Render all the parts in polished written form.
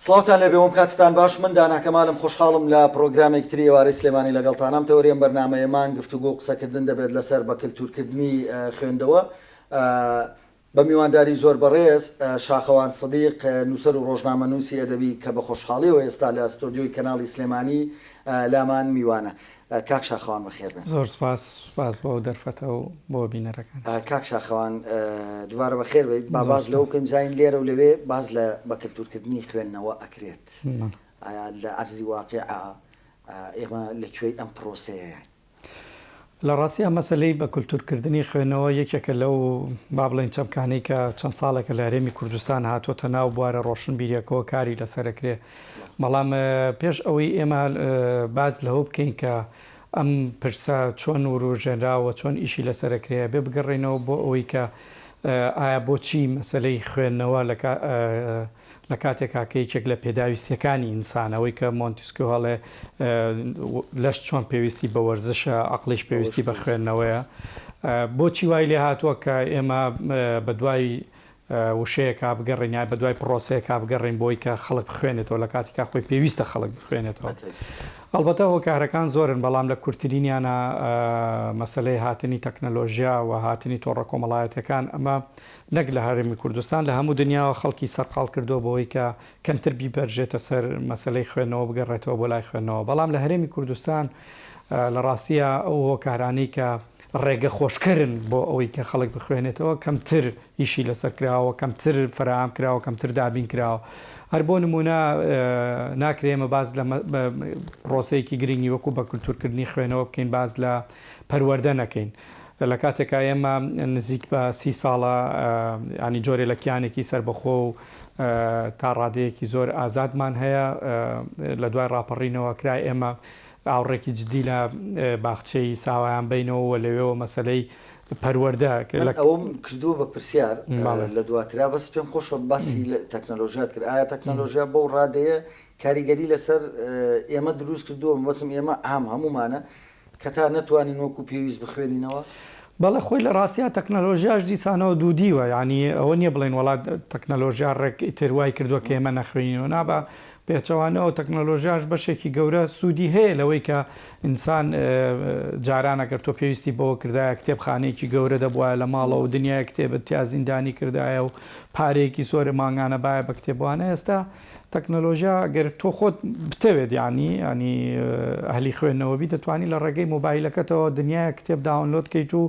سڵاوتان لەبێ وەم کاتتان باش من دانا کەمالم خۆشحاڵم لە پرۆگرامێک تری وارەی سلێمانی لەگەڵتانم تەوەریەم بەرنامەیەمان گفتوگۆ و قسەکردن دەبێت لەسەر بە کللتورکردنی خوێندەوە بە میوانداری زۆر بەڕێز شاخەوان سەدیق نووسەر و ڕۆژنامەنووسی ئەدەبی کە بە خۆشحاڵیەوە ئێستا لە ئەستۆدیۆی کەناڵی سلێمانی لامان میوانە. کاک شاخەوان بەخێر بن. زۆر سپاس بۆ دەرفەتە و بۆ بینەرەکان. کاک شاخەوان دووارە بەخێر بێت با باز لەو کەم زین لێرە و لەوێ باز لە بە کللتورکردنی خوێندنەوە ئەکرێت لە ئەرزی واقع ئێمە لەکوێی ئەم پرۆسەیە. لە ڕاستیە مەسلەی بە کللتورکردنی خوێنەوە یەکێکە لەو با بڵێن چەمکانەی کە چەند ساڵێکە لە هەرێمی کوردستان هاتوۆتە ناو بوارە ڕۆشنبیریەکەوە کاری لەسەرەکرێ. بەڵام پێش ئەوەی ئێمە باز لەهۆ بکەین کە ئەم پرسە چۆن وروژێنراوە چۆن ئیشی لەسەرەکرێ بێ بگەڕێنەوە بۆ ئەوەی کە ئایا بۆچی مەسلەی خوێندنەوە لە کاتێکا کە یەکێک لە پێداویستیەکانی ئینسانەوەی کە مۆنتیسکۆ هەڵێ لەش چۆن پێویستی بە وەرزشە عەقڵیش پێویستی بە خوێندنەوەیە. بۆچی وای لێ هاتووە کە ئێمە بە دوای وشەیەکا بگەڕین یا بە دوای پرۆسەیەکا بگەڕین بۆی کە خەڵک بخوێنێتەوە لە کاتێکا خۆی پێویستە خەڵک بخوێنێتەوە. ئەلبەتە هۆکارەکان زۆرن بەڵام لە کورتترینیانە مەسلەی هاتنی تەکنەلۆژیا و هاتنی تۆڕە کۆمەڵایەتەکان ئەمە نەک لە هەرێمی کوردستان لە هەموو دنیاوە خەڵکی سەرقاڵ کردو بۆی کە کەمتر بیبەرژێتە سەر مەسلەی خوێنەوە بگەڕێتەوە بۆ لای خوێنەوە. بەڵام لە هەرێمی کوردستان لە ڕاستیە ئەو هۆکارانەی کە ڕێگە خۆشکردن بۆ ئەوەی کە خەڵک بخوێنێتەوە کەمتر ئیشی لەسەر کراوە کەمتر فراهم کراوە کەمتر دابین کراوە. هەر بۆ نمونە ناکرێمە باز لە پرۆسەیەکی گرنگی وەکو بە کللتورکردنی خوێنەوە بکەین باز لە پەروەردە نەکەین. لە کاتێکا ئێمە نزیک بە 30 ساڵە ینی جۆرێ لە کیانێکی سربەخۆ و تا ڕادەیەکی زۆر ئازادمان هەیە لە دوای ڕاپەڕینەوە کرای ئێمە ئاوڕێکی جدی لە باخچەی ساوایان بینەوە لەوێەوە مەسلەی پەروەردە ئەوم کردووە بە پرسیار لە دواترا بەس پێم خۆشە باسی تەکنەلۆژیات کرد. ئایا تەکنەلۆژیا بەو ڕادەیە کاریگەری لەسەر ئێمە دروست کردووە بەسم ئێمە هەمومانە کە تا نەتوانین وەکو پێویست بخوێنینەوە؟ بەڵێ خۆی لە ڕاستیا تەکنەلۆژیاش دیسانەوە دوودیوە، ینی ئەوە نییە بڵێن وڵات تەکنەلۆژیا ڕێک ئیتروای کردووە کە ئێمە نەخوێنینەوە نابە پێچەوانەوە تەکنەلۆژیاش بەشێکی گەورە سوودی هەیە لەوەی کە ئینسان جارانەگەر تۆ پێویستی بەوە کردایە کتێبخانەیەکی گەورە دەبواە لە ماڵەوە و دنیای کتێبت تیازیندانی کردایە و پارەیەکی سۆرە ماگانە باە بە کتێبوانە. ئێستا تەکنەلۆژیا گەر تۆ خۆت بتەوێت ینی ئەهلی خوێندنەوەبی دەتوانانی لە ڕێگەی مۆبایلەکەتەوە دنیای کتێب داونلۆد کەیت و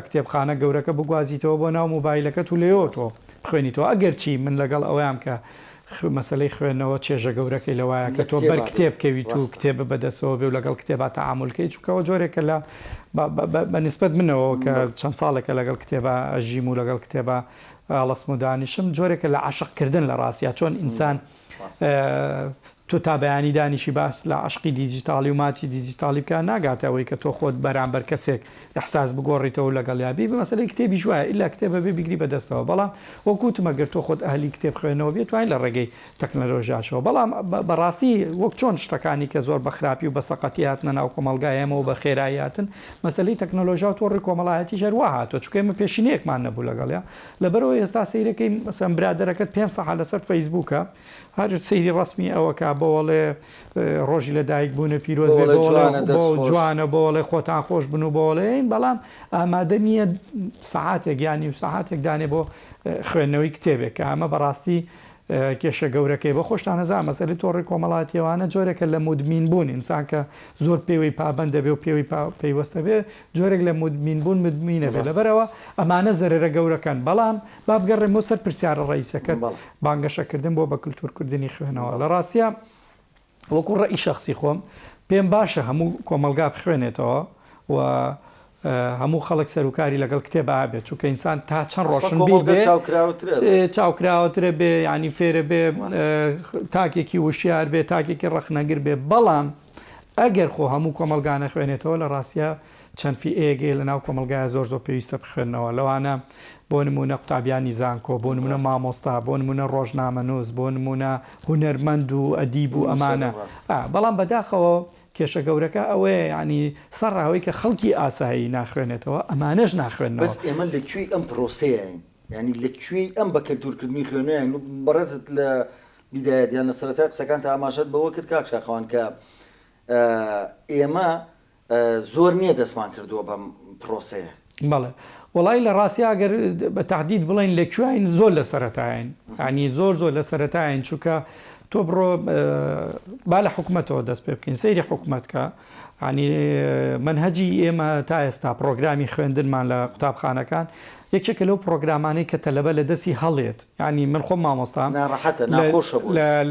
کتێبخانە گەورەکە بگوازیتەوە بۆ ناو مۆبایلەکەت و لێەوە تۆ بخوێنیتەوە. ئەگەر چی من لەگەڵ ئەویان کە مەسلەی خوێنەوە چێژە گەورەکەی لەوایە کە تۆ بەر کتێب کەویت و کتێبە بەدەستەوە بێ و لەگەڵ کتێبە تەعاملکەی چووکەوە جۆرێکە لە بەنسبەت منەوە کە چەند ساڵێکە لەگەڵ کتێبە ئەژیم و لەگەڵ کتێبە ئاڵەسم و دانیشم جۆرێکە لە عاشقکردن لە ڕاستیا چۆن ئینسان تۆ تا بەیانی دانیشی باس لە عشقی دیجیتالی و ماچی دیجیتالی بکە ناگاتەوەی کە تۆ خۆت بەرامبەر کەسێک ئەحساس بگۆڕیتەوە لەگەڵ یابی بە مەسەلەی کتێبی جوایە ئیلا کتێبە بێ بیگری بەدەستەوە. بەڵام وەکوتمە گەر تۆ خۆت ئەهلی کتێب خوێنەوە بێت توانین لە ڕێگەی تەکنەلۆژیاشەوە. بەڵام بەڕاستی وەک چۆن شتەکانی کە زۆر بە خراپی و بە سەقەتی هاتنە ناو کۆمەڵگایەمەوە بە خێراییاتن مەسەلەی تەکنەلۆژیا و تۆڕی کۆمەڵایەتی ژەروا هاتووە چونکە ئێمە پێشینەیەکمان نەبوو لەگەڵیا. لەبەرەوە ئێستا سەیرەکەی مەسەن برادەرەکەت 5 سەعات لەسەر فەیسبووکە هەر سەیری ڕسمی ئەوەکە بۆڵێ ڕۆژی لە دایک بوونە پیرۆز بۆ جوانە بۆڵێ خۆتان خۆش بن و بۆڵێن. بەڵام ئامادە نییە سەعاتێک ینی و سەعاتێک دانێ بۆ خوێندنەوەی کتێبێک کە ئەمە بەڕاستی کێشە گەورەکەی بە خۆشتان نەزان مەسەلەی تۆڕی کۆمەڵاتیەوانە جۆرێکە لە مدمین بوون ئینسان کە زۆر پێوەی پابەند دەبێ و پێوەی پێیوەستە بێ جۆرێک لە مدمین بوون مدمینە بێ. لەبەرەوە ئەمانە زەرەرە گەورەکەن. بەڵام با بگەڕێمەوە سەر پرسیارە ڕئیسەکە بانگەشەکردن بۆ بە کللتورکردنی خوێنەوە. لە ڕاستیە وەکو ڕەئی شەخسی خۆم پێم باشە هەموو کۆمەلگا بخوێنێتەوە و هەموو خەڵک سەرکاری لەگەڵ کتێبە بێت چونکە ئینسان تا چەند ڕۆشنبیر بێ چاوکراوەترە بێ ینی فێرە بێ تاکێکی وشیار بێ تاکێکی ڕەخنەگر بێ. بەڵام ئەگەر خۆ هەموو کۆمەلگانە خوێنێتەوە لە ڕاستیە چەند فئەیەک لە ناو کۆمەلگایە زۆر پێویستە بخوێنەوە. لەوانە بۆ نمونە قوتابیانی زانکۆ بۆ نمونە مامۆستا بۆ نمونە ڕۆژنامەنووس بۆ نمونە هونەرمەند و ئەدیب و ئەمانە. بەڵام بەداخەوە کێشە گەورەکە ئەوەیە ینی سەرڕاوەی کە خەڵکی ئاسایی ناخوێنێتەوە ئەمانەش ناخوێنەوە. بەس ئێمە لەکوێی ئەم پرۆسەیەین ینی لەکوێی ئەم بە کللتورکردنی خوێنەیە بەڕێزت بیدایەتیان لە سەرەتای قسەکان تا ئاماژەت بەوە کرد کاک شاخەوان کە ئێمە زۆر نییە دەستمان کردووە بەم پرۆسەیە. بەڵێ وڵی لە ڕاستی ئەگەر بە تهدید بڵین لەکوێین زۆر لە سەرەتایین ینی زۆر لە سەرەتایین چونکە تۆ بڕۆ با لە حکوومەتەوە دەست پێ بکەین سەیری حکوومەتکە ینی منهەجی ئێمە تا ئێستا پرۆگرامی خوێندنمان لە قوتابخانەکان یەکێکە لەو پرۆگرامانەی کە تەلەبە لە دەستی هەڵێت ینی من خۆم مامۆستام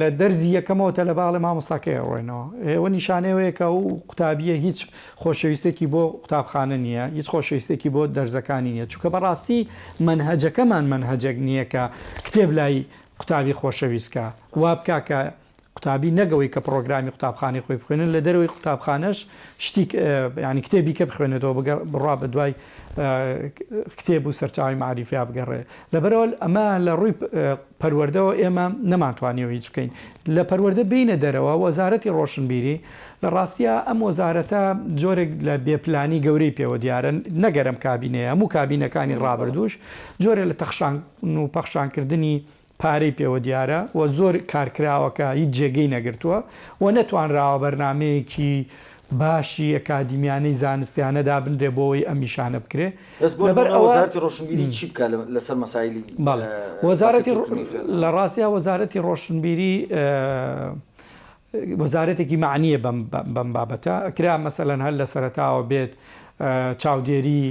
لە دەرزی یەکەمەوە تەلەباڵێ مامۆستاکەی ڕۆینەوە ئێوە نیشانەوەیەکە و قوتابیە هیچ خۆشەویستێکی بۆ قوتابخانە نییە هیچ خۆشەویستێکی بۆ دەرزەکانی نییە چونکە بەڕاستی منهەجەکەمان منهەجەک نییە کە کتێب لای قوتابی خۆشەویستکە وا بکە کە قوتابی نەگەوەی کە پرۆگرامی قوتابخانەی خۆی بخوێنن لە دەروی قوتابخانەش شتی ینی کتێبی کە بخوێنێتەوە بڕوا بە دوای کتێب و سەرچاوی معریفیا بگەڕێ لەبەرەوە ئەمە لە ڕووی پەروەردەوە ئێمە نەماتوانیەوە هیچ بکەین لە پەروەردە بینە دەرەوە وەزارەتی ڕۆشنبیری لە ڕاستیە ئەم وەزارەتە جۆرێک لە بێپلانی گەورەی پێوە دیارن نەگەرم کابینەیە هەموو کابینەکانی ڕابردوش جۆرێک لە تەخشان و پەخشانکردنی پارەی پێوە دیارە و زۆر کارکراوەکە هیچ جێگەی نەگرتووە و نەتوانراوە بەرنمەیەکی باشی ئەکادیمیانەی زانستیانەدا بنرێ بۆەوەی ئەمیشانە بکرێ وەزارەتی ڕۆشنبیری چی بکە لەسەر مەسایلی وەزارەتی لە ڕاستیا وەزارەتی ڕۆشنبیری وەزارەتێکی معنیە بەم بابەتە کرا مەسەلەن هەر لە سەرەتاوە بێت چاودێری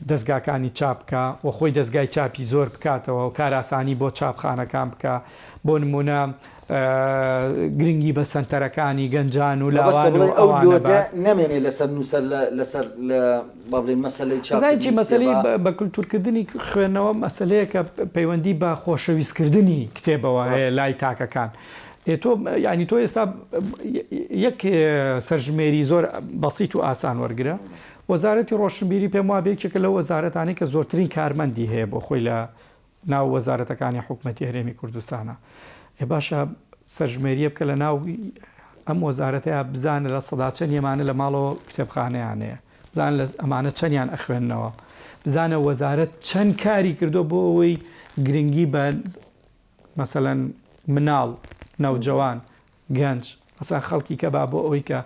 دەستگاکانی چاپکە و خۆی دەستگای چاپی زۆر بکاتەوە و کاراسانی بۆ چاپخانەکان بکە بۆ نمونە گرنگی بە سنتەرەکانی گەنجان و لاوان و ئەوە نامێنێ لەسەر نووسەر لەسەر لە بابڵین مەسلەی چی مەسلەی بە کولتورکردنی خوێندنەوە مەسلەیە کە پەیوەندی بە خۆشەویستکردنی کتێبەوە هەیە لای تاکەکان. تۆ ینی تۆ ئێستا یەک سەرژمێری زۆر بەسیط و ئاسان وەرگرە وەزارەتی ڕۆشنبیری پێم وابێ یەکێکە لە وەزارەتانی کە زۆرترین کارمەندی هەیە بۆ خۆی لە ناو وەزارەتەکانی حکوومەتی هەرێمی کوردستانە باشە سەرژمێریە بکە لە ناو ئەم وەزارەتەیە بزانە لە سەدا چەند ئێمانە لە ماڵەوە کتێبخانەیان هەیە بزان لە ئەمانە چەندیان ئەخوێننەوە بزانە وەزارەت چەند کاری کردو بۆ ئەوەی گرنگی بە مەسەلەن مناڵ نەوجەوان گەنج مەسەن خەڵکی کە با بۆ ئەوەی کە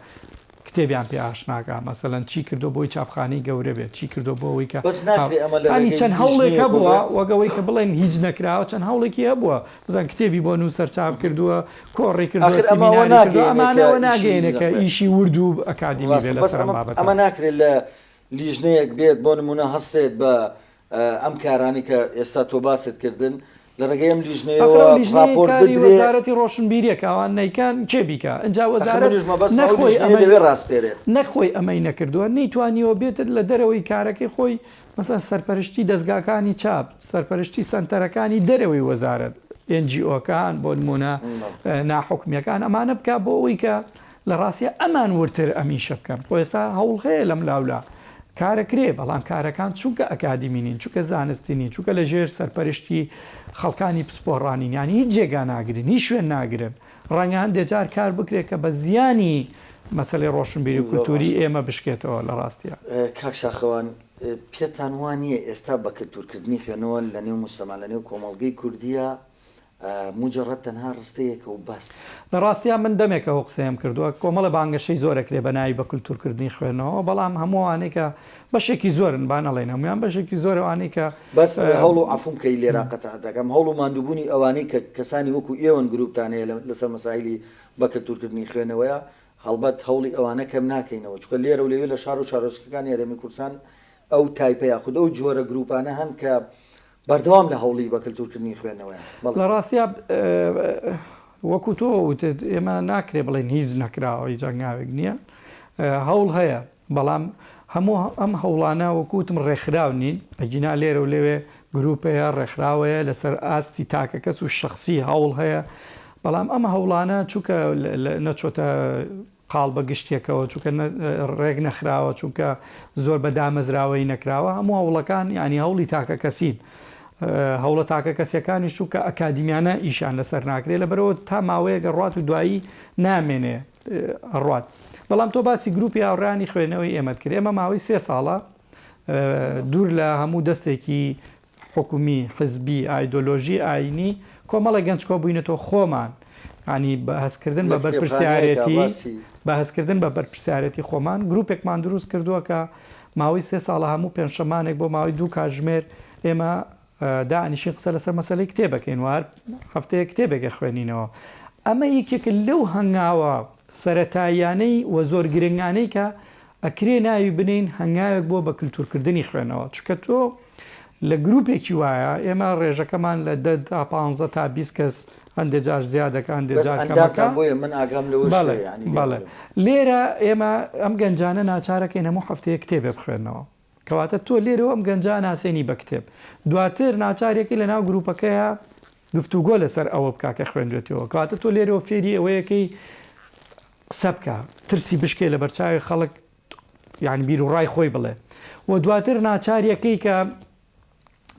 کتێبیان پێ ئاشناکە مەسەلەن چی کردو بۆی چاپخانەی گەورە بێت چی کردو بۆ ئەوەی کە ئەنی چەند هەوڵێک هەبووە وەگەوەی کە بڵێن هیچ نەکراوە چەند هەوڵێکی هەبووە بزان کتێبی بۆ نووسەر چاپ کردووە کۆڕی کردووە ئەمانەوە ناگەێنێکە ئیشی ورد و ئەکادیمی بێ لەسەر بابەت ئەمە ناکرێت لە لیژنەیەک بێت بۆ نمونە هەستێت بە ئەم کارانی کە ئێستا تۆ باست کردن لە ڕێگەیم لیژنەیەکاری وەزارەتی ڕۆشنبیریە کاوان نەیکان چێ بیکە ئەجا وەزارەت نەخۆی ئەمەی نەکردووە نەیتوانیەوە بێتت لە دەرەوەی کارەکەی خۆی مەسەن سەرپەرشتی دەستگاکانی چاپ سەرپەرشتی سنتەرەکانی دەرەوەی وەزارەت NGOکان بۆ نمونە ناحکمیەکان ئەمانە بکە بۆ ئەوەی کە لە ڕاستیە ئەمان ورتر ئەمیشە بکەم خۆ ئێستا هەوڵ هەیە لەم لاولا کارەکرێ بەڵام کارەکان چونکە ئەکادیمینین چونکە زانستینی چونکە لە ژێر سەرپەرشتی خەڵکانی پسپۆڕانین ینی هیچ جێگا ناگرن هیچ شوێن ناگرن ڕەنگەهان دێجار کار بکرێت کە بە زیانی مەسەلەی ڕۆشنبیری و کولتوری ئێمە بشکێتەوە لە ڕاستیە. کاک شاخەوان پێتان وانییە ئێستا بە کللتورکردنی خوێنەوە لە نێو موسڵمان لە نێو کۆمەڵگەی کوردیە مجرد تەنها ڕستەیەکە و بەس لە ڕاستیان من دەمێکەوە قسەیەم کردووە کۆمەڵە بانگەشەی زۆرەکرێ بە ناوی بە کولتورکردنی خوێنەوە بەڵام هەمووانێکە بەشێکی زۆرن بانەڵێن هەمویان بەشێکی زۆرەوانێکە بەس هەوڵ و عەفوم کەی لێرا قەتع دەکەم هەوڵ و ماندووبوونی ئەوانەی کە کەسانی وەکو ئێوەن گروپتانەیە لەسەر مەسایلی بە کللتورکردنی خوێنەوەیە هەڵبەت هەوڵی ئەوانە کەم ناکەینەوە چکە لێرە و لەوێ لە شار و شارۆچکەکانی هەرێمی کوردستان ئەو تایپە یاخود ئەو جۆرە گروپانە هەن کە بەردەوام لە هەوڵی بە کللتورکردنی خوێنەوەیە لە ڕاستیا وەکو تۆ وتت ئێمە ناکرێ بڵێن هیچ نەکراوە هیچ جنگاوێک نییە هەوڵ هەیە بەڵام هەموو ئەم هەوڵانە وەکوتم ڕێکخراو نین ئەجینا لێرە و لێوێ گروپەیە ڕێکخراوەیە لەسەر ئاستی تاکە کەس و شخصی هەوڵ هەیە بەڵام ئەم هەوڵانە چووکە نەچۆتە قاڵ بە گشتێکەوە چونکە ڕێک نەخراوە چونکە زۆر بە دامەزراوەی نەکراوە هەموو هەوڵەکان ینی هەوڵی تاکە کەسین هەوڵە تاکە کەسیەکانی چونکە ئەکادیمیانە ئیشان لەسەر ناکرێت لەبەرەوە تا ماوەیەگە ڕات و دوایی نامێنێ ڕات بەڵام تۆ باسی گروپی هاوڕانی خوێنەوەی ئێمەت کرد ئێمە ماوەی 3 ساڵە دوور لە هەموو دەستێکی حکومی حزبی ئایدۆلۆژی ئاینی کۆمەڵە گەنجکۆ بووینەوە خۆمان ینی بەهەزکردن بە بەرپرسیارەتی بەهەزکردن بە بەرپرسیارەتی خۆمان گروپێکمان دروست کردووە کە ماوەی 3 ساڵە هەموو پێنجشەمانێک بۆ ماوەی 2 کاتژمێر ئێمە دانیشی قسە لەسەر مەسەلەی کتێبەکەین وار هەفتەیە کتێبێکە خوێنینەوە. ئەمە یەکێکە لەو هەنگاوە سەرەتاییانەی و زۆر گرنگانەی کە ئەکرێ ناوی بنین هەنگاوێک بۆ بە کللتورکردنی خوێنەوە چکە تۆ لە گروپێکی وایە ئێمە ڕێژەکەمان لە 10 تا 15 تا 20 کەس هەندێک جار زیادەکە هەندێک من ئاگام لەوە لێرە ئێمە ئەم گەنجانە ناچارەکەی هەموو هەفتەیە کتێبێ بخوێنەوە کەواتە تۆ لێرەوە ئەم گەنجان ناسێنی بە کتێب دواتر ناچارێکی لە ناو گروپەکەیە گفتوگۆ لەسەر ئەوە بکاکە خوێنرێتەوە کەواتە تۆ لێرەوە فێری ئەوەیەکەی قسە بکە ترسی بشکێ لە بەرچاوی خەڵک یعنی بیر و ڕای خۆی بڵێ و دواتر ناچارەکەی کە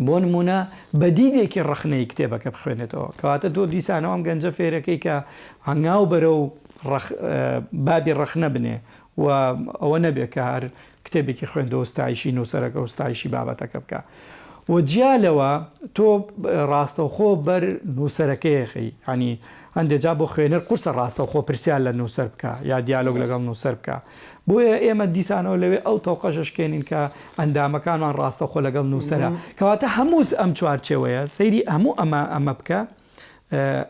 بۆ نمونە بەدیدێکی ڕخنەی کتێبەکە بخوێنێتەوە کەواتە تۆ دیسانەوە ئەم گەنجە فێرەکەی کە هەنگاو بەرە و بابی ڕخنە بنێ و ئەوە نەبێت کە هەر کتێبێکی خوێندەوە ستایشی نووسەرەکە و ستایشی بابەتەکە بکە و جیالەوە تۆ ڕاستەوخۆ بەر نووسەرەکەیەخی ینی هەندێجا بۆ خوێنەر قورسە ڕاستەوخۆ پرسیار لە نووسەر بکە یا دیالۆگ لەگەڵ نووسەر بکە بۆیە ئێمە دیسانەوە لەوێ ئەو تەوقەشەشکێنین کە ئەندامەکانمان ڕاستەوخۆ لەگەڵ نووسەرە کەواتە هەمووز ئەم چوارچێوەیە سەیری هەموو ئەمە بکە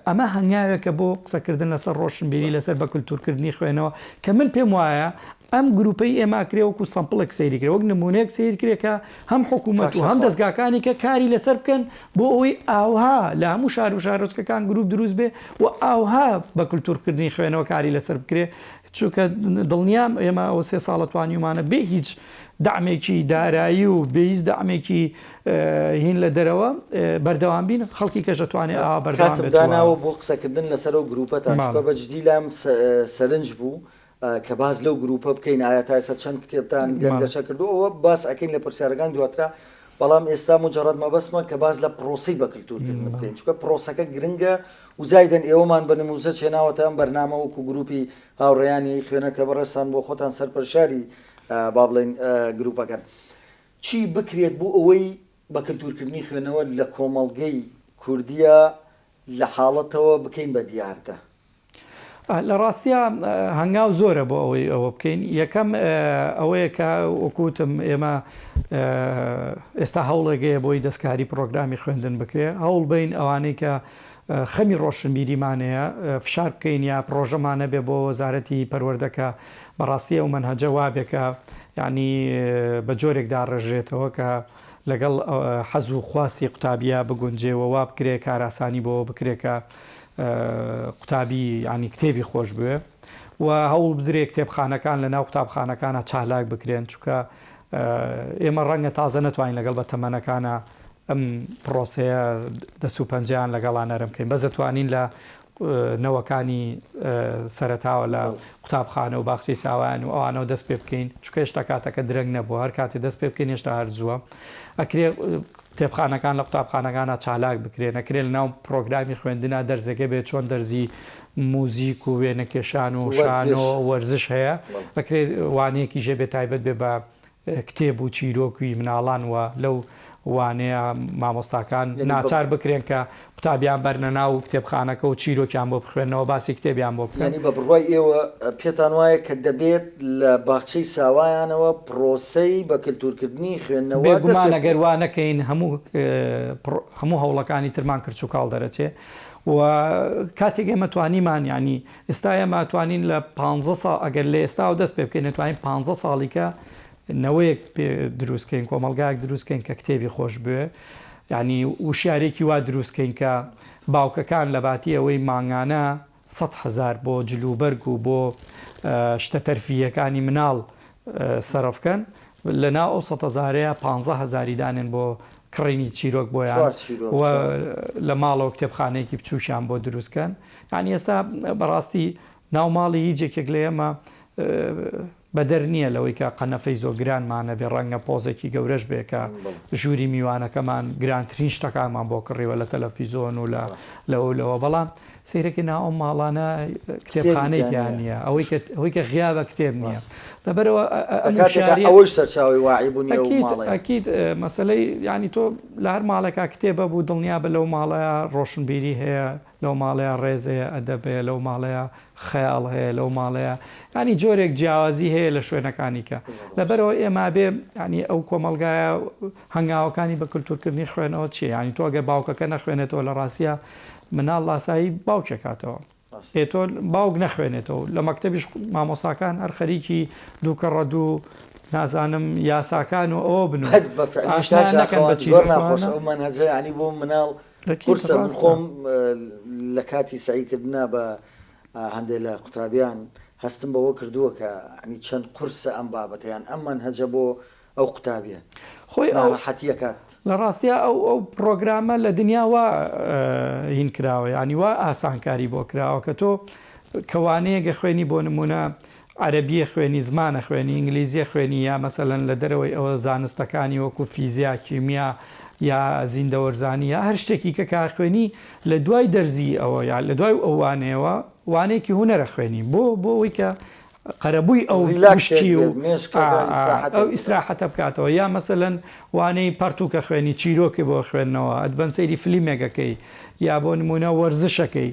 ئەمە هەنگاوێکە بۆ قسەکردن لەسەر ڕۆشنبیری لەسەر بە کللتورکردنی خوێنەوە کە من پێم وایە ئەم گروپەی ئێماکرێ وەکو سەمپڵێک سەیریکرێ وەک نمونەیەک سیرکرێکە هەم حکوومەت و هەم دەستگاکانی کە کاری لەسەر بکەن بۆ ئەوەی ئاوها لە هەموو شار و شارۆچکەکان گروپ دروست بێ و ئاوها بە کللتورکردنی خوێنەوە کاری لەسەر بکرێ چونکە دڵنیام ئێمە ئەو 3 ساڵە توانیمانە بێ هیچ دامێکی دارایی و بێهیچ دامێکی هین لە دەرەوە بەردەوام بین خەڵکی کەش دەتوانێت ئاوا بەردەوام بێت داناوە بۆ قسەکردن لەسەر ئەو گروپەتان چکە بەجددی لام سەرنج بوو کە باز لەو گروپە بکەین ئایا تا ئێستا چەند کتێبتان گەنگەشە کردو ئەوە باس ئەەکەین لە پرسیارەکان دواترا بەڵام ئێستا مجرد مەبەسمە کە باز لە پرۆسی بە کللتورکردن بکەین چکە پرۆسەکە گرنگە و زایدەن ئێوەمان بە نموزە چێناوەتە ئەم بەرنامە وەکو گروپی هاوڕێیانی خوێنەکە بەڕێستان بۆ خۆتان سەرپەرشاری با بڵێن گروپەکەن چی بکرێت بۆ ئەوەی بە کللتورکردنی خوێنەوە لە کۆمەڵگەی کوردیە لە حاڵەتەوە بکەین بە دیاردە لە ڕاستیە هەنگاو زۆرە بۆ ئەوەی ئەوە بکەین یەکەم ئەوەیە کە وەکوتم ئێمە ئێستا هەوڵێگەیە بۆی دەستکاری پرۆگرامی خوێندن بکرێ هەوڵ بین ئەوانەی کە خەمی ڕۆشنبیریمانەیە فشار بکەین یا پرۆژەمانە بێ بۆ وەزارەتی پەروەردەکە بەڕاستی ئەو منهەجە وابێکە یعنی بە جۆرێکدا ڕێژێتەوە کە لەگەڵ حەز و خواستی قوتابیە بگونجێەوە وا بکرێ کاراسانی بۆ بکرێکە قوتابی ینی کتێبی خۆش بوێ و هەوڵ بدرێ کتێبخانەکان لە ناو قوتابخانەکانە چالاک بکرێن چونکە ئێمە ڕەنگە تازە نەتوانین لەگەڵ بە تەمەنەکانە ئەم پرۆسەیە دەسوپەنجیان لەگەڵان نەرم بکەین بەس دەتوانین لە نەوەکانی سەرەتاوە لە قوتابخانە و باخچەی ساوایان و ئەوانەوە دەست پێ بکەین چونکە هێشتا کاتەکە درەنگ نەبووە هەر کاتێ دەست پێ بکەین هێشتا هەرزووە ئەکرێ کتێبخانەکان لە قوتابخانەکانە چالاک بکرێن ئەکرێت لە ناو پرۆگرامی خوێندنا دەرزەکە بێت چۆن دەرزی موزیک و وێنەکێشان و شان و وەرزش هەیە ئەکرێت وانەیەکی ژێ بێت تایبەت بێ بە کتێب و چیرۆکی مناڵان و لەو وانەیە مامۆستاکان ناچار بکرێن کە قوتابیان بەرنە ناو کتێبخانەکە و چیرۆکیان بۆ بخوێنەوە باسی کتێبیان بۆ بکەن بە بڕوای ئێوە پێتان وایە کە دەبێت لە باخچەی ساوایانەوە پرۆسەی بە کللتورکردنی خوێندنەوە بێگومان ئەگەروانەکەین هەموو هەوڵەکانی ترمان کرد و کاڵ دەرەچێ و کاتێک ئێمە توانیمان ینی ئێستا ئێمە توانین لە 15 ساڵ ئەگەر لە ئێستا و دەست پێ بکەین نتوانین 15 ساڵیکە نەوەیەک دروستکەین کۆمەلگایك دروستکەین کە کتێبی خۆش بوێ ینی وشارێکی وا دروستکەین کە باوکەکان لە باتی ئەوەی ماگانە 100,000 بۆ جلوبەرگ و بۆ شتە تەرفیەکانی مناڵ سەرفکەن لە ناو ئەو 100,000 15,000 دانێن بۆ کڕینی چیرۆک بۆیان و لە ماڵەوە کتێبخانەیەکی بچووشیان بۆ دروستکەن ینی ئێستا بەڕاستی ناو ماڵی هیچێکێک لە ئێمە بەدەر نییە لەوەی کە قەنەفەی زۆر گرانمانە بێ ڕەنگە پۆزێکی گەورەش بێ کە ژووری میوانەکەمان گرانترین شتەکانمان بۆ کڕیوە لە تەلەڤیزۆن و لەوە بەڵام سیرەکی نا ئەو ماڵانە کتێبخانەیان نییە ئەوەی کە غیابە کتێب نییە لەبەرەوە ئەوەش سەرچاوی واعی بوونی ئەکید مەسلەی ینی تۆ لە هەر ماڵێکا کتێبە بوو دڵنیا بە لەو ماڵەیە ڕۆشنبیری هەیە لەو ماڵەیە ڕێزەیە ئەدەبەیە لەو ماڵەیە خەیاڵ هەیە لەو ماڵەیە ینی جۆرێک جیاوازی هەیە لە شوێنەکانی کە لەبەرەوە ئێمە بێ ینی ئەو کۆمەلگایە هەنگاوەکانی بە کولتورکردنی خوێنەوە چیە ینی تۆ ئەگە باوکەکە نەخوێنێتەوە لە ڕاستیە مناڵ لاسایی باوکێکاتەوە ئێتۆ باوک نەخوێنێتەوە لە مەکتەبیش مامۆساکان هەر خەریکی دووکەڕە دوو نازانم یاساکان و ئەوە بن نەکەن بەچیمانهجە ینی بۆ مناڵ قورسە من خۆم لە کاتی سعیکردنا بە هەندێک لە قوتابیان هەستم بەوە کردووە کە ینی چەند قورسە ئەم بابەتیان ئەممان هەجە بۆ ئەو قوتابیە خۆی ئەوڕەحەتیە کات لە ڕاستیە ئەو پرۆگرامە لە دنیاوە هین کراوە ینی وا ئاسانکاری بۆ کراوە کە تۆ کەوانەیەگە خوێنی بۆ نمونە عەرەبیە خوێنی زمانە خوێنی ئینگلیزیە خوێنی یا مەسەلەن لە دەرەوەی ئەوە زانستەکانی وەکو فیزیا کیمیا یا زیندەوەرزانی یا هەر شتێکی کە کارخوێنی لە دوای دەرزی ئەوە یا لە دوای ئەو وانەیەوە وانەیەکی هونەرە خوێنی بۆ ئەوەی کە قەرەبووی ئەو گشتی و ئەو ئیسراحەتە بکاتەوە یا مەسەلەن وانەی پەرتووکە خوێنی چیرۆکی بۆ خوێندنەوە ئەدبەن سەیری فلیمێکەکەی یا بۆ نمونە وەرزشەکەی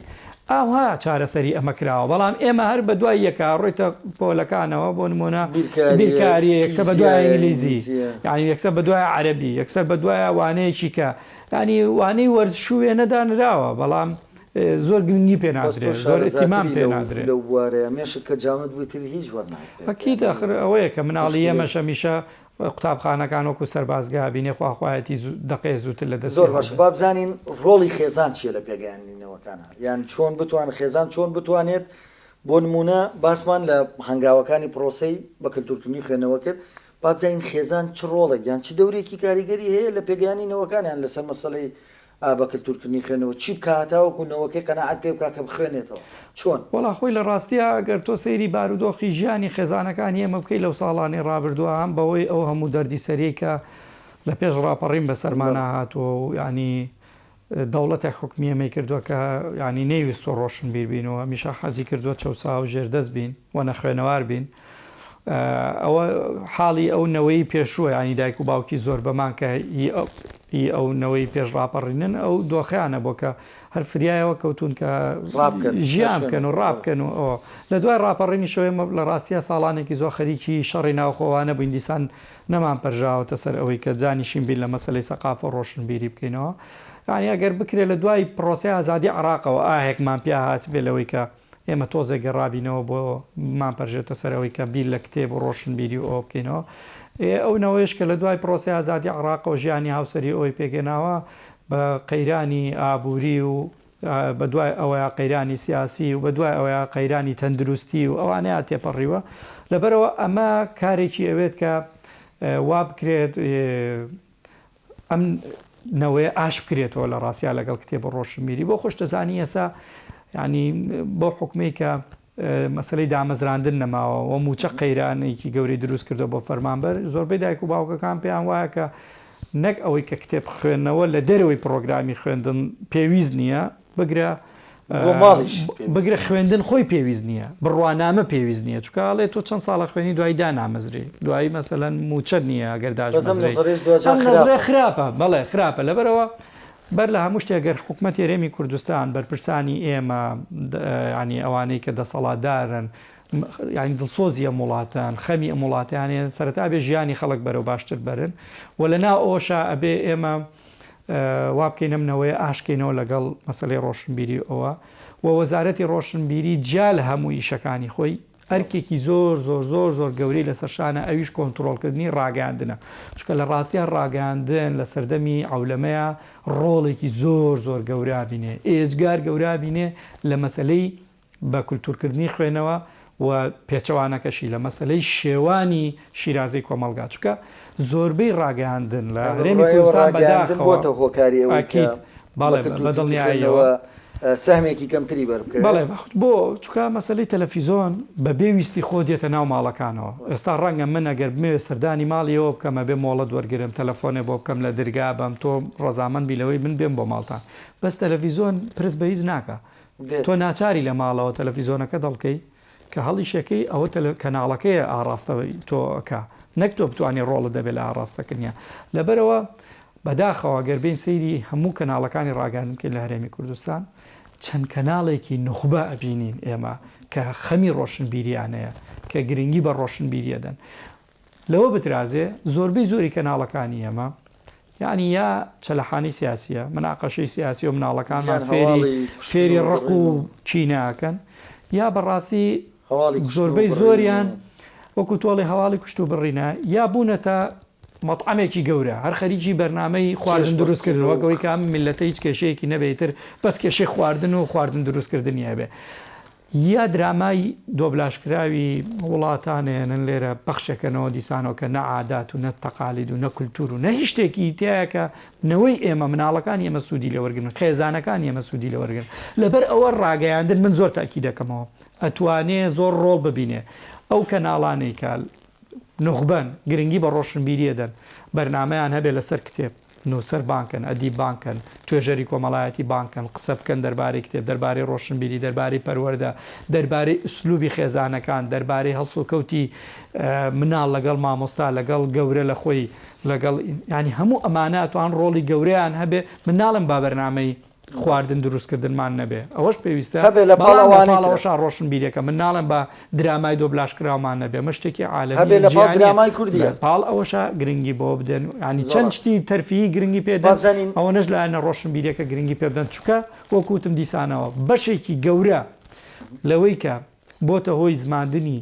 ئاها چارەسەری ئەمە کراوە بەڵام ئێمە هەر بە دوای یەکە ڕۆیتە پۆلەکانەوە بۆ نمونە بیرکاری یەکسە بە دوای ئینگلیزی یعنی یەکسە بە دوای عەرەبی یەکسەر بە دوایە وانەیەکی کە ینی وانەی وەرزشوێ نەدانراوە بەڵام زۆر گرنگی پێ نادرێت زۆر ئەتیمان پێ نادرێت لەو بوارەیە مێشک کە جامد بوویتر هیچ وەرناگرێت ئەکید ئەخر ئەوەیە کە مناڵی ئێمەش هەمیشە قوتابخانەکان وەکو سەربازگا بینێ خواخوایەتی دقەیە زووتر لە دەست زۆر باش با بزانین ڕۆڵی خێزان چیە لە پێگەیاندنەوەکانە یان چۆن بتوان خێزان چۆن بتوانێت بۆ نمونە باسمان لە هەنگاوەکانی پرۆسەی بە کللتورکردنی خوێنەوە کرد با بزانین خێزان چ ڕۆڵێک یان چ دەورێکی کاریگەری هەیە لە پێگەیاندنەوەکانیان لەسەر مەسەلەی بە کللتورکردنی خوێنەوە چی بکاتەوەکوونەوەکەی قەنەعەت پێ بکات کە بخوێنێتەوە چۆن وەڵا خۆی لە ڕاستیە گەر تۆ سەیری بارودۆخی ژیانی خێزانەکانی ئێمە بکەی لەو ساڵانی ڕابردووە هەم بەوەی ئەو هەموو دەردی سەرێکە لە پێش ڕاپەڕین بە سەرمانە هاتووە و ینی دەوڵەتێک حکمی ئەمەی کردووە کە ینی نەیویستۆ ڕۆشن بیر بینەوە میشە حەزی کردووە چەسا و ژێردەست بین و نەخوێنەوار بین ئەوە حاڵی ئەو نەوەی پێشووە ینی دایک و باوکی زۆر بەمان کە ئەو نەوەی پێش ڕاپەڕینن ئەو دۆخیانە بۆ کە هەر فریایەوە کەوتون کە ژیان بکەن و ڕابکەن و ئەوە لە دوای ڕاپەڕینی شەوێ لە ڕاستیە ساڵانێکی زۆر خەریکی شەڕی ناوخۆوانە بووین دیسان نەمان پەرژاوەتە سەر ئەوەی کە دانیشین بین لە مەسەلەی سەقافە ڕۆشنبیری بکەینەوە ینی ئەگەر بکرێت لە دوای پرۆسی ئازادی عێراقەوە ئاهێکمان پێ هات بێ لەوەی کە ئێمە تۆزێک گەڕابینەوە بۆ مان پەرژێتە سەرەوەی کە بیر لە کتێب و ڕۆشنبیری و ئەو بکەینەوە ئەو نەوەیش کە لە دوای پرۆسی ئازادی عێراقەوە ژیانی هاوسەری ئەوی پێگەناوە بە قەیرانی ئابووری و بە دوای ئەوەیە قەیرانی سیاسی و بە دوای ئەوەیە قەیرانی تەندروستی و ئەوانەیە تێپەڕیوە لەبەرەوە ئەمە کارێکی ئەوێت کە وا بکرێت ئەم نەوەیە ئاش بکرێتەوە لە ڕاستیا لەگەڵ کتێب ڕۆشنبیری بۆ خۆش دەزانی ئێستا ینی بۆ حکومەی کە مەسلەی دامەزراندن نەماوە و موچە قەیرانێکی گەوری دروست کردو بۆ فەرمانبەر زۆربەی دایک و باوکەکان پێیان وایە کە نەک ئەوەی کە کتێب خوێندنەوە لە دەرەوەی پرۆگرامی خوێندن پێویست نییە بگرە خوێندن خۆی پێویست نییە بڕوانامە پێویست نییە چکڵێت تۆ چەند ساڵە خوێنی دوای دانامەزری دوایی مەسەلەن موچە نییە گەرداژ خراپە بەڵێ خراپە لەبەرەوە بەر لە هەموو شتێگەر حکومەتی هەرێمی کوردستان بەرپرسانی ئێمە ینی ئەوانەی کە دەسەڵاتدارن ینی دڵسۆزیە وڵاتان خەمی ئەم وڵاتیانێن سەرەتا بێ ژیانی خەڵک بەرەو باشتر بەرن و لەناو ئەوەشا ئەبێ ئێمە وا بکەین ئەمنەوەی ئاشکەینەوە لەگەڵ مەسەلەی ڕۆشنبیری ئەوە و وەزارەتی ڕۆشنبیری جیا لە هەموو ئیشەکانی خۆی ئەرکێکی زۆر زۆر زۆر زۆر گەورەی لە سەرشانە ئەویش کۆنتترۆلکردنی ڕاگەاندنە چکە لە ڕاستیان ڕاگەاندن لە سەردەمی ئەولەمەیە ڕۆڵێکی زۆر زۆر گەورابینێ ئێجگار گەورابینێ لە مەسلەی بە کولتورکردنی خوێنەوە و پێچەوانەکەشی لە مەسلەی شێوانی شیرازەی کۆمەلگا چکە زۆربەی ڕاگەاندن لە هەرێمی کوردستان بەداخەوە هۆکاری ئەکید باڵێ بە دڵنیاییەوە سەهمێکی کەمتری بەربکە بەڵێ بۆ چکە مەسلەی تەلەڤیزۆن بە بێویستی خۆ دێتە ناو ماڵەکانەوە ئێستا ڕەنگە من ئەگەر بمێ سەردانی ماڵیەوە بکەمە بێ مۆڵەت وەرگرم تەلەفۆنێ بۆ بکەم لە دەرگا بەم تۆ ڕەزامەند بیلەوەی من بێم بۆ ماڵتان بەس تەلەڤیزۆن پرس بە هیچ ناکە تۆ ناچاری لە ماڵەوە تەلەڤیزۆنەکە دەڵکەی کە هەڵیشەکەی ئەوە کەناڵەکەی ئاڕاستەوەی تۆکە نەک تۆ بتوانانی ڕۆڵە دەبێت لە ئاڕاستەکردنیە لەبەرەوە بەداخەوە گەربین سەیری هەموو کەناڵەکانی ڕاگەاندنکە لە هەرێمی کوردستان چەند کەناڵێکی نخبە ئەبینین ئێمە کە خەمی ڕۆشنبیریانەیە کە گرنگی بە ڕۆشنبیریەدەن لەوە بترازێ زۆربەی زۆری کەناڵەکانی ئێمە یعنی یا چەلەحانی سیاسیە مناقەشەی سیاسی و مناڵەکانمان فێری ڕق و چیناکەن یا بەڕاستی زۆربەی زۆریان وەکو تۆڵی هەواڵی کوشت و بڕینە یا بوونەتە مەطعمێکی گەورە هەر خەریکی بەرنامەی خواردن دروستکردنەوەگەوەی کام میلەتە هیچ کێشەیەکی نەبێتتر بەس کێشەی خواردن و خواردن دروستکردنی هەبێ یا درامای دۆبلاشکراوی وڵاتانێنن لێرە بەخشەکەنەوە دیسانەوە کە نەعادات و نەتەقالید و نەکولتور و نە هیچ شتێکی تایەکە نەوەی ئێمە مناڵەکان ئێمە سوودی لەوەرگن خێزانەکان ئێمە سوودی لەوەرگن لەبەر ئەوە ڕاگەیاندن من زۆر تاکی دەکەمەوە ئەتوانێ زۆر ڕۆڵ ببینێ ئەو کەناڵانەی کال نخبەن گرنگی بە ڕۆشنبیریەدەن بەرنمەیان هەبێ لەسەر کتێب نووسەر بانکن ئەدی بانکن توێژەری کۆمەڵایەتی بانکن قسە بکەن دەربارەی کتێب دەربارەی ڕۆشنبیری دەربارەی پەروەردە دەربارەی ئوسلوبی خێزانەکان دەربارەی هەڵسوکەوتی مناڵ لەگەڵ مامۆستا لەگەڵ گەورە لە خۆی لەگەڵ ینی هەموو ئەمانەتوان ڕۆڵی گەورەیان هەبێ مناڵم با بەرنامەی خواردن دروستکردنمان نەبێ ئەوەش پێویستە لەپاڵەوەش ڕۆشنبیریەکە من ناڵم بە درامای دۆبلاشکراومان نەبێ مەشتێکی عالەمی درامای کوردیە پاڵ ئەوەشە گرنگی بۆ بدەن ینی چەند شتی تەرفیی گرنگی پێدەن ئەوە نەش لایەنە ڕۆشنبیریەکە گرنگی پێ بدەن چووکە وەکوتم دیسانەوە بەشێکی گەورە لەوەی کە بۆتە هۆی زماندنی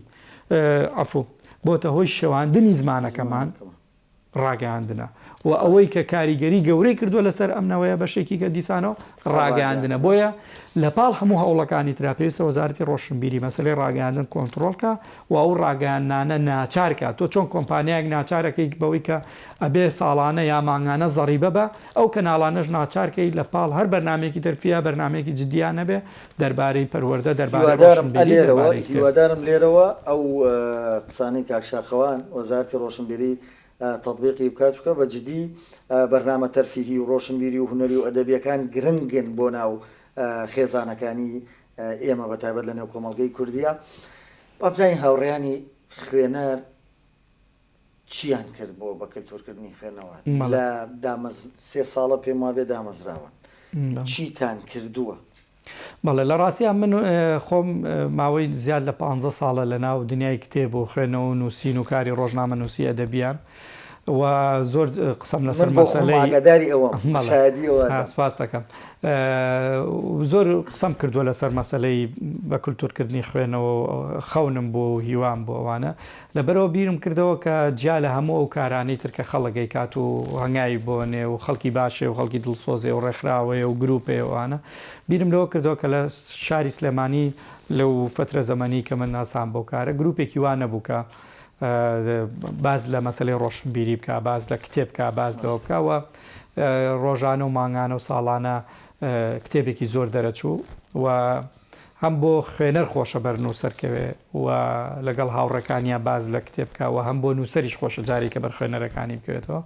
ئەفو بۆتە هۆی شەواندنی زمانەکەمان ڕاگەاندنە و ئەوەی کە کاریگەری گەورەی کردووە لەسەر ئەمنەوەیە بەشێکی کە دیسانەوە ڕاگەاندنە بۆیە لە پاڵ هەموو هەوڵەکانی تراپێویستە وەزارەتی ڕۆشنبیری مەسلەی ڕاگەاندن کۆنتترۆلکە و ئەو ڕاگەاندانە ناچارکە تۆ چۆن کۆمپانیایەک ناچارەکەی بەوەی کە ئەبێ ساڵانە یا مانگانە زەڕیبە بە ئەو کەناڵانەش ناچارکەی لە پاڵ هەر بەرنمێکی تەرفیە بەرنمێکی جدیان نەبێ دەربارەی پەروەردە دەربارەی هیوادارم لێرەوە ئەو قسانەی کاکشاخەوان وەزارەتی ڕۆشنبیری تطبیقی بکات چکە بە جدی بەرنامە تەرفیهی و ڕۆشنبیری و هونەری و ئەدەبیەکان گرنگن بۆ ناو خێزانەکانی ئێمە بەتایبەت لە نێو کۆمەڵگەی کوردیە بابزانین هاوڕێیانی خوێنەر چیان کرد بۆ بە کللتورکردنی خوێنەوە لە سێ ساڵە پێم وابێ دامەزراون چیتان کردووە بەڵێ لە ڕاستیان من خۆم ماوەی زیاد لە 15 ساڵە لە ناو دنیای کتێب و خوێنەوە و نووسین و کاری ڕۆژنامە نووسی ئەدەبیان و زۆر قسەم لەسەر مەسەلەی سپاس دەکەم زۆر قسەم کردووە لەسەر مەسەلەی بە کولتورکردنی خوێنەوە خەونم بۆ و هیوام بۆ ئەوانە لەبەرەوە بیرم کردەوە کە جیا لە هەموو ئەو کارانەی ترکە خەڵگەی کات و هەنگایی بۆنێ و خەڵکی باشێ و خەڵکی دڵسۆزێ و ڕێکخراوەیە و گروپێوانە بیرم لەوە کردەوە کە لە شاری سلێمانی لەو فترە زەمەنی کە من ناسان بۆ کارە گروپێکی وان نەبووکە باز لە مەسلەی ڕۆشنبیری بکە باز لە کتێب بکە باز لەوە بکەوە ڕۆژانە و مانگانە و ساڵانە کتێبێکی زۆر دەرەچوو و هەم بۆ خوێنەر خۆشە بەر نووسەرکەوێ و لەگەڵ هاوڕەکانیان باز لە کتێب بکە و هەم بۆ نووسەریش خۆشە جارێکە بەر خوێنەرەکانی بکەوێتەوە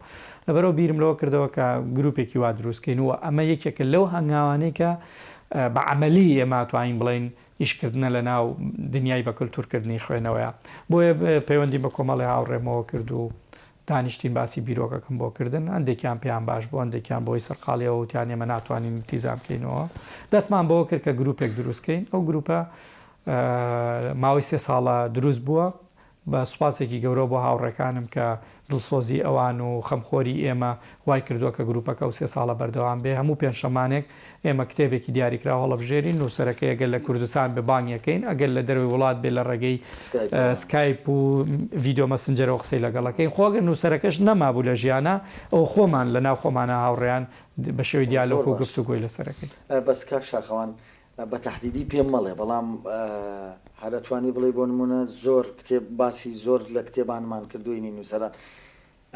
لەبەرەوە بیرم لەوە کردەوە کە گروپێکی وا دروستکەین و ئەمە یەکێکە لەو هەنگاوانەی کە بە عەمەلی ئێمە توانین بڵین ئیشکردنە لە ناو دنیای بە کولتورکردنی خوێنەوەیە بۆیە پەیوەندی بە کۆمەڵی هاوڕێمەوە کرد و دانیشتین باسی بیرۆکەکەم بۆ کردن ئەندێکیان پێیان باش بۆ ئەندێکیان بۆی سەرقاڵیەوە وتیان ئێمە ناتوانین تیزام بکەینەوە دەستمان بۆ کرد کە گروپێک دروستکەین ئەو گروپە ماوەی 3 ساڵە دروست بووە بە سوپاسێکی گەورە بۆ هاوڕێکانم کە دڵسۆزی ئەوان و خەمخۆری ئێمە وای کردووە کە گروپەکە و 3 ساڵە بەردەوام بێ هەموو پێنجشەمانێک ئێمە کتێبێکی دیاریکرا هەڵەبژێرین نووسەرەکە ئەگەر لە کوردستان بە بانگەکەین ئەگەر لە دەروی وڵات بێ لە ڕێگەی سکایپ و ڤیدیۆ مەسنجەرەوە قسەی لەگەڵەکەین خۆگەر نووسەرەکەش نەمابوو لە ژیانە ئەو خۆمان لە ناو خۆمانە هاوڕێیان بە شێوی دیالۆگ و گفتوگۆی لەسەرەکەی بەس کاک شاخەوان بە تەحدیدی پێم مەڵێ بەڵام هەرەتوانی بڵێ بۆ نمونە زۆر کتێب باسی زۆر لە کتێبانمان کردوینی نووسەران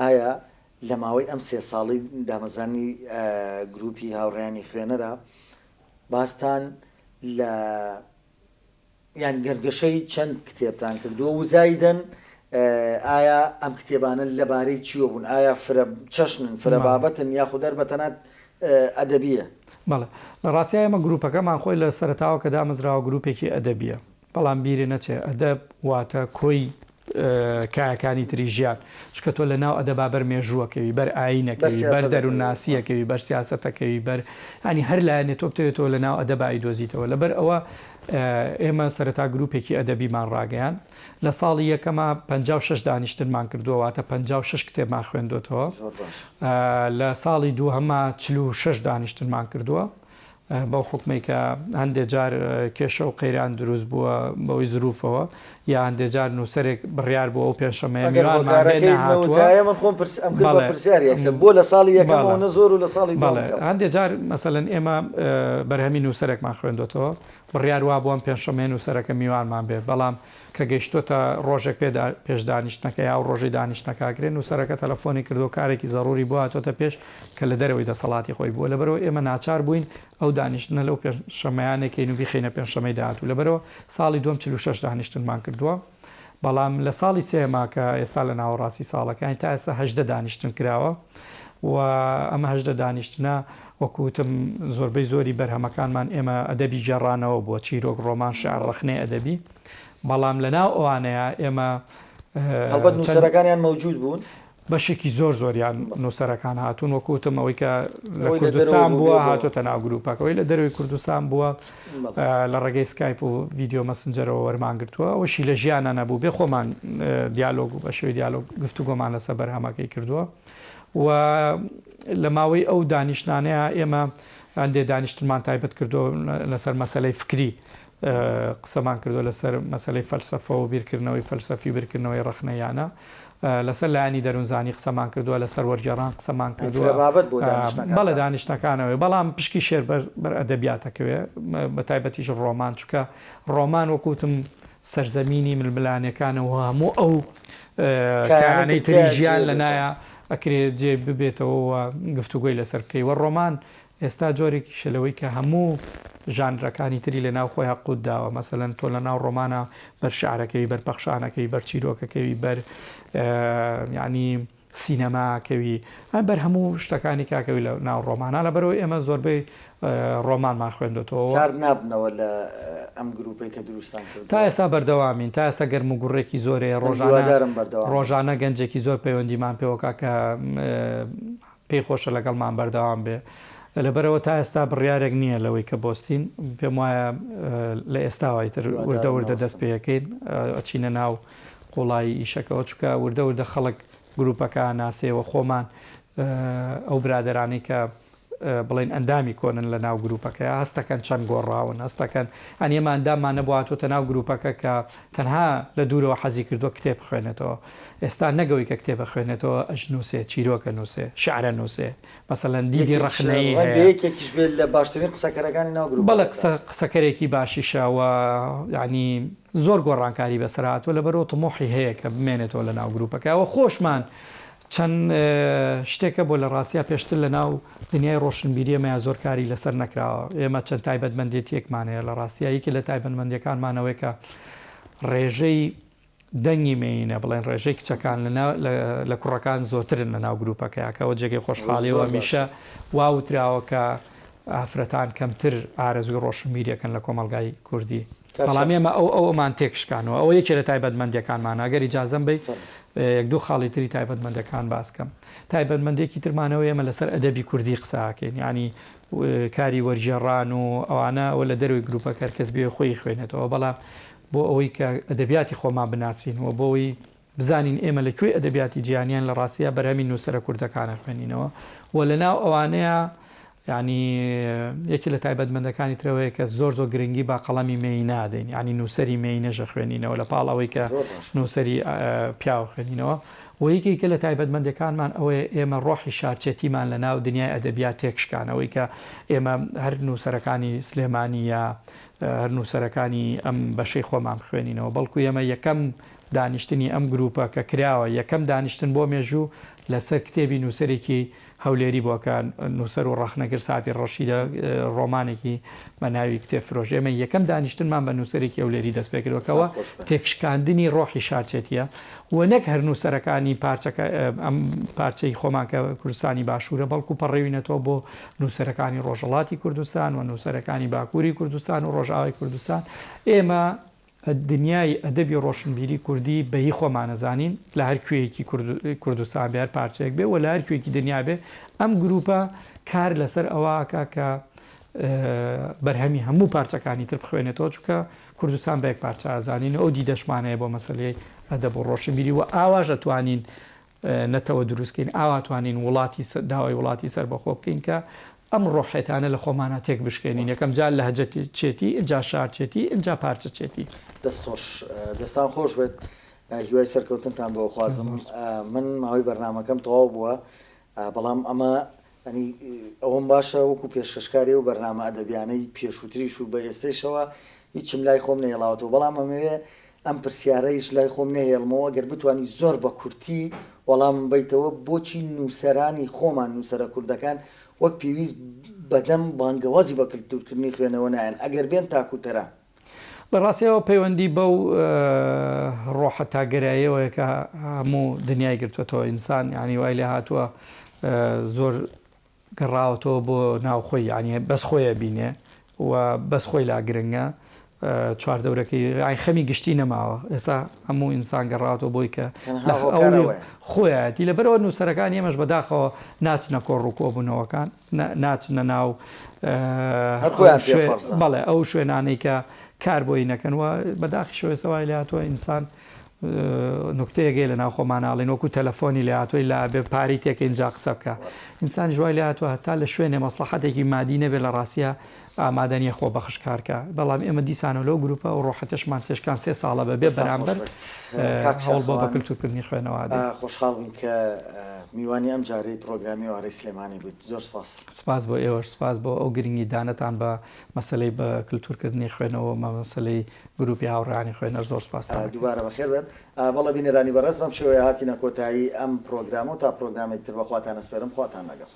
ئایا لە ماوەی ئەم 3 ساڵی دامەزانی گروپی هاوڕێیانی خوێنەرە باستان لە یان گەرگەشەی چەند کتێبتان کردووە وزایدەن ئایا ئەم کتێبانە لەبارەی چیوە بوون ئایا چەشنن فرە بابەتن یاخودەر بەتەنات ئەدەبیە بەڵێ لە ڕاستیە ئێمە گروپەکەمان خۆی لە سەرتاوە کە دامەزراوە گروپێکی ئەدەبیە بەڵام بیرێ نەچێ ئەدەب واتە کۆی کایەکانی تری ژیان چکە تۆ لە ناو ئەدەبا بەر مێژووەکەوی بەر ئاینەکەوی بەر دەروونناسیەکەوی بەر سیاسەتەکەوی بەر ینی هەر لایەنێت تۆ بتەوێتەوە لە ناو ئەدەبایی دۆزیتەوە لەبەر ئەوە ئێمە سەرەتا گروپێکی ئەدەبیمان ڕاگەیان لە ساڵی یەکەمە 56 دانیشتنمان کردووەواتە 56 کتێبمان خوێندوتەوە لە ساڵی دووهەمە 46 دانیشتنمان کردووە بەو حکومەی کە هەندێک جار کێشە و قەیران دروست بووە بەوەی زروفەوە یا هەندێک جار نووسەرێک بڕیار بووە و پێشەمەیە بۆ لە ساڵی یەکەمەوە زۆر و لە ساڵی هەندێک جار مەسەلەن ئێمە بەرهەمی نووسەرێکمان خوێندوتەوە بڕیار وا بووم پێشەمە نووسەرەکە میوانمان بێ بەڵام کە گەیشتوتە ڕۆژێک پێش دانیشتەکە یا و ڕۆژی دانیشتەکەگرێن نووسەرەکە تەلەفۆنی کردو کارێکی زەڕوری بووە تۆتە پێش کە لە دەرەوەی دەسەڵاتی خۆی بووە لەبەرەوە ئێمە ناچار بووین ئەو دانیشتنە لەو پێشەمەیانێکی نوبی خینە پێشەمەی داهاتوو لەبەرەوە ساڵی 46 دانیشتنمان کردووە بەڵام لە ساڵی سێما کە ئێستا لە ناوەڕاستی ساڵەکانی تا ئێستا 18 دانیشتن کراوە و ئەمە 18 دانیشتنە وەکوتم زۆربەی زۆری بەرهەمەکانمان ئێمە ئەدەبی جێڕانەوە بووە چیرۆک ڕۆمان شعر ڕخنەی ئەدەبی بەڵام لەناو ئەوانەیە ئێمە هەڵبەت نووسەرەکانیان مەوجود بوون بەشێکی زۆریان نووسەرەکان هاتوون وەکوتم ئەوەی کە لە کوردستان بووە هاتۆتە ناو گروپەکەەوەی لە دەروی کوردستان بووە لە ڕێگەی سکایپ و ڤیددیۆ مەسنجەرەوە وەرمانگرتووە ئەوشی لە ژیانە نەبوو بێ خۆمان دیالۆگ و بە شێوەی دیالۆگ گفتوگۆمان لەسەر بەرهەمەکەی کردووە و لە ماوەی ئەو دانیشتانەیە ئێمە هەندێک دانیشتمان تایبەت کردو لەسەر مەسەلەی فکری قسەمان کردو لەسەر مەسەلەی فەلسەفە و بیرکردنەوەی فەلسەفی بیرکردنەوەی ڕخنەیانە لەسەر لایانی دەروونزانی قسەمان کردووە لەسەر وەرجێڕان قسەمان کردووە بەڵێ دانیشتەکانەوەی بەڵام پشکی شێر بەر ئەدەبیاتەکەوێ بە تایبەتیش ڕۆمان چکە ڕۆمان وەکوتم سەرزەمینی ململانەکانەوە هەموو ئەو کانەی تری ژیان لەنایە ئەکرێت جێ ببێتەوە گفتوگۆی لەسەر بکەی وە ڕۆمان ئێستا جۆرێکی شلەوەی کە هەموو ژانرەکانی تری لە ناو خۆی حقوت داوە مەسەلەن تۆ لە ناو ڕۆمانە بەر شعرەکەی بەر پەخشانەکەی بەر چیرۆکەکەوی بەر ینی سینەماکەوی بەر هەموو شتەکانی کاکەوی لە ناو ڕۆمانە لە بەرەوەی ئێمە زۆربەی ڕۆمانمان خوێندوتەوە سارد نابنەوە لە ئەم گروپی کە دروستان کرد تا ئێستا بەردەوامین تا ئێستا گەرم و گوڕێکی زۆرەیە ڕۆژانە گەنجێکی زۆر پەیوەندیمان پێوەکە کە پێی خۆشە لەگەڵمان بەردەوام بێ لەبەرەوە تا ئێستا بڕیارێک نییە لەوەی کە بۆستین پێم وایە لە ئێستاوایتر وردە وردە دەست پێەکەین ئەچینە ناو قوڵایی ئیشەکەەوە چکە وردە وردە خەڵک گروپەکە ناسێەوە خۆمان ئەو برادرانی کە بڵێن ئەندامی کۆنن لە ناو گروپەکە هەستەکەن چەند گۆڕاون هەستەکەن ئەنیێمە ئەنداممان نەبواتۆتە ناو گروپەکە کە تەنها لە دوورەوە حەزی کردووە کتێب خوێنێتەوە ئێستا نەگەوەی کە کتێبە خوێنێتەوە ئەش نووسێ چیرۆکە نووسێ شعرە نووسێ مەسەلەن دیدی ڕخنەی یەکێکیش بێت لە باشترین قسەکەرەکانی ناو گروپ بەڵێ قسەکەرێکی باشیشەوە ینی زۆر گۆڕانکاری بەسەرهاتوە لەبەرەوە تمۆحی هەیە کە بمێنێتەوە لە ناو گروپەکەەوە خۆشمان چەند شتێکە بۆ لە ڕاستیا پێشتر لە ناو دنیای ڕۆشنبیریەمە زۆر کاری لەسەر نەکراوە ئێمە چەند تایبەتمەندێتیەکمانەیە لە ڕاستیایی کە لە تایبەتمەندیەکانمانەوەی کە ڕێژەی دەنگی مینە بڵێن ڕێژەی کچەکان لە کوڕەکان زۆرترن لە ناو گروپەکەیەکەەوە جێگەی خۆشحاڵیەوە میشە واوتراوە کە ئافرەتان کەمتر ئارەزوی ڕۆشنبیریەکەن لە کۆمەلگای کوردی بەڵام ئێمە ئەومان تێکشکانەوە ئەوە یەکێ لە تایبەتمەندیەکانمان ئەگەری جازم بی یەک دوو خاڵی تری تایبەتمەندەکان باسکەم تایبەتمەندێکی ترمانەوە ئێمە لەسەر ئەدەبی کوردی قساکەین ینی کاری وەرجێڕان و ئەوانە ئەوە لە دەروی گروپە کەرکەس بێ خۆی خوێنێتەوە بەڵام بۆ ئەوەی کە ئەدەبیاتی خۆمان بناسیینەوە بۆەوەی بزانین ئێمە لەکوێ ئەدەبیاتی جیهانیان لە ڕاستیە بەرهەمی نووسەرە کوردەکانە خوێنینەوە و لەناو ئەوانەیە ینی یەکی لە تایبەتمەندەکانی ترەوەیە کە زۆر گرنگی با قەڵەمی مێی نادەین ینی نووسری مێینەژە خوێنینەوە لە پاڵ ئەوەی کە نووسری پیاو خوێنینەوە و یەکێکە لە تایبەتمەندەکانمان ئەوەیە ئێمە ڕۆحی شارچێتیمان لە ناو دنیای ئەدەبیات تێکشکانەوەی کە ئێمە هەر نووسەرەکانی سلێمانی یا هەر نووسەرەکانی ئەم بەشەی خۆمان خوێنینەوە بەڵکو ئێمە یەکەم دانیشتنی ئەم گروپە کە کراوە یەکەم دانیشتن بۆ مێژوو لەسەر کتێبی نووسەرێکی هەولێری بۆکە نووسەر و ڕەخنەگر ساپی ڕەشیدە ڕۆمانێکی بە ناوی کتێب فرۆژ ئێمە یەکەم دانیشتنمان بە نووسەرێکی هەولێری دەست پێکردوەکەەوە تێکشکاندنی ڕۆحی شارچێتیە و نەک هەر نووسەرەکانی تەنانی ئەم پارچەی خۆمان کە کوردستانی باشوورە بەڵکو پەڕێوینەتەوە بۆ نووسەرەکانی ڕۆژهەڵاتی کوردستان و نووسەرەکانی باکووری کوردستان و ڕۆژئاوای کوردستان ئێمە دنیای ئەدەبی ڕۆشنبیری کوردی بەهی خۆمانەزانین لە هەر کوێیەکی کوردستان بێ هەر پارچەیەک بێ و لە هەر کوێیەکی دنیا بێ ئەم گروپە کار لەسەر ئەوەکە کە بەرهەمی هەموو پارچەکانی تر بخوێنێتەوە چونکە کوردستان بە یەک پارچە ئازانین ئەو دیدەشمانەیە بۆ مەسەلەی ئەدەب و ڕۆشنبیری و ئاواژ ئەتوانین نەتەوە دروستکەین ئاواتوانین داوای وڵاتی سەربەخۆ بکەین کە ئەم ڕۆحێتانە لە خۆمانە تێک بشکێنین یەکەم جار لە هەجە چێتی ئینجا شار چێتی ئینجا پارچە چێتی دەستان خۆش بێت هیوای سەرکەوتنتان بۆ خوازم من ماوەی بەرنامەکەم تەواو بووە بەڵام ئەمە ئەنی ئەوەم باشە وەکو پێشکەشکاری و بەرنامە ئەدەبیانەی پێشووتریش و بە ئێستەیشەوە هیچم لای خۆم نەهێڵاوەتەوە بەڵام ئەمەوێ ئەم پرسیارەیش لای خۆم نەهێڵمەوە گەر بتوانی زۆر بە کورتی وەڵام بیتەوە بۆچی نووسەرانی خۆمان نووسەرە کوردەکان وەک پێویست بەدەم بانگەوازی بە کللتورکردنی خوێنەوە نایەن ئەگەر بێن تاکوتەرە لە ڕاستیەوە پەیوەندی بەو ڕۆحە تاگەراییەوەیە کە هەموو دنیای گرتوێتەوە ئینسان ینی وای لێ هاتووە زۆر گەڕاوەتەوە بۆ ناوخۆی ینی بەس خۆیە بینێ و بەس خۆی لا گرنگە چواردەورەکەی خەمی گشتی نەماوە ئێستا هەموو ئینسان گەڕاتەوە بۆی کە خۆیەتی لەبەرەوە نووسەرەکان ئێمەش بەداخەوە ناچنە کۆڕ و کۆبوونەوەکان ناچنە ناو بەڵێ ئەو شوێنانەی کە کار بۆی نەکەن و بەداخی شوێسەوای لە هاتووە ئینسان نکتەیەگەی لە ناو خۆمانناڵین وەکو تەلەفۆنی لە هاتووی لا بێ پاری تێکە اینجا قسە بکە ئینسان ژوای لە هاتووە هەتا لە شوێنێ مەسلحەتێکی مادی نەبێت لە ڕاستیە ئامادەنیە خۆ بەخشکارکە بەڵام ئێمە دیسانە لەو گروپە و ڕۆحەتەشمان تێشکان 3 ساڵە بەبێ بەرامبەر هەوڵ بۆ بە کللتورکردنی خوێنەوە خۆشحاڵ بووین کە میوانی ئەم جارەی پرۆگرامی وارەی سلێمانی بوویت زۆر سپاس بۆ ئێوەش سپاس بۆ ئەو گرنگی دانەتان بە مەسلەی بە کللتورکردنی خوێنەوە مەسلەی گروپی هاوڕانی خوێنەر زۆر سپاس دووبارە بەخێر بێت بەڵە بینەرانی بەڕێز بەم شێوەیە هاتینە کۆتایی ئەم پرۆگرام و تا پرۆگرامێکتر بەخواتان ئەسپێرم خواتان لەگەڵ